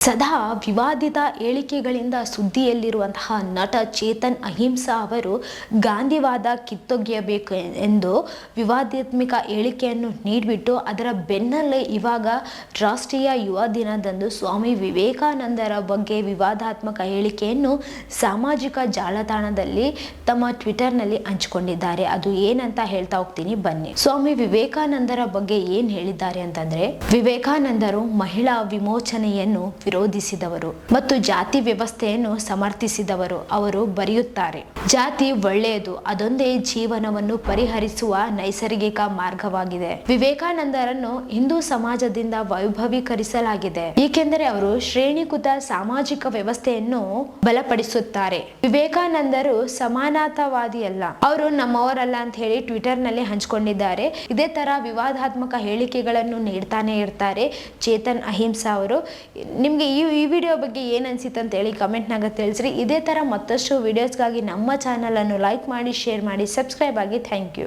ಸದಾ ವಿವಾದಿತ ಹೇಳಿಕೆಗಳಿಂದ ಸುದ್ದಿಯಲ್ಲಿರುವಂತಹ ನಟ ಚೇತನ್ ಅಹಿಂಸಾ ಅವರು ಗಾಂಧಿವಾದ ಕಿತ್ತೊಗೆಯಬೇಕು ಎಂದು ವಿವಾದಾತ್ಮಕ ಹೇಳಿಕೆಯನ್ನು ನೀಡಿಬಿಟ್ಟು ಅದರ ಬೆನ್ನಲ್ಲೇ ಇವಾಗ ರಾಷ್ಟ್ರೀಯ ಯುವ ದಿನದಂದು ಸ್ವಾಮಿ ವಿವೇಕಾನಂದರ ಬಗ್ಗೆ ವಿವಾದಾತ್ಮಕ ಹೇಳಿಕೆಯನ್ನು ಸಾಮಾಜಿಕ ಜಾಲತಾಣದಲ್ಲಿ ತಮ್ಮ ಟ್ವಿಟರ್ನಲ್ಲಿ ಹಂಚಿಕೊಂಡಿದ್ದಾರೆ. ಅದು ಏನಂತ ಹೇಳ್ತಾ ಹೋಗ್ತೀನಿ ಬನ್ನಿ. ಸ್ವಾಮಿ ವಿವೇಕಾನಂದರ ಬಗ್ಗೆ ಏನ್ ಹೇಳಿದ್ದಾರೆ ಅಂತಂದ್ರೆ, ವಿವೇಕಾನಂದರು ಮಹಿಳಾ ವಿಮೋಚನೆಯನ್ನು ವಿರೋಧಿಸಿದವರು ಮತ್ತು ಜಾತಿ ವ್ಯವಸ್ಥೆಯನ್ನು ಸಮರ್ಥಿಸಿದವರು. ಅವರು ಬರೆಯುತ್ತಾರೆ, ಜಾತಿ ಒಳ್ಳೆಯದು, ಅದೊಂದೇ ಜೀವನವನ್ನು ಪರಿಹರಿಸುವ ನೈಸರ್ಗಿಕ ಮಾರ್ಗವಾಗಿದೆ. ವಿವೇಕಾನಂದರನ್ನು ಹಿಂದೂ ಸಮಾಜದಿಂದ ವೈಭವೀಕರಿಸಲಾಗಿದೆ ಏಕೆಂದರೆ ಅವರು ಶ್ರೇಣೀಕೃತ ಸಾಮಾಜಿಕ ವ್ಯವಸ್ಥೆಯನ್ನು ಬಲಪಡಿಸುತ್ತಾರೆ. ವಿವೇಕಾನಂದರು ಸಮಾನತಾವಾದಿಯಲ್ಲ, ಅವರು ನಮ್ಮವರಲ್ಲ ಅಂತ ಹೇಳಿ ಟ್ವಿಟರ್ ನಲ್ಲಿ ಹಂಚಿಕೊಂಡಿದ್ದಾರೆ. ಇದೇ ತರ ವಿವಾದಾತ್ಮಕ ಹೇಳಿಕೆಗಳನ್ನು ನೀಡ್ತಾನೆ ಇರ್ತಾರೆ ಚೇತನ್ ಅಹಿಂಸಾ ಅವರು. ನಿಮ್ಗೆ ಈ ವಿಡಿಯೋ ಬಗ್ಗೆ ಏನು ಅನಿಸಿತ್ತು ಅಂತ ಹೇಳಿ ಕಮೆಂಟ್ನಾಗ ತಿಳಿಸ್ರಿ. ಇದೇ ಥರ ಮತ್ತಷ್ಟು ವಿಡಿಯೋಸ್ಗಾಗಿ ನಮ್ಮ ಚಾನಲನ್ನು ಲೈಕ್ ಮಾಡಿ, ಶೇರ್ ಮಾಡಿ, ಸಬ್ಸ್ಕ್ರೈಬ್ ಆಗಿ. Thank you.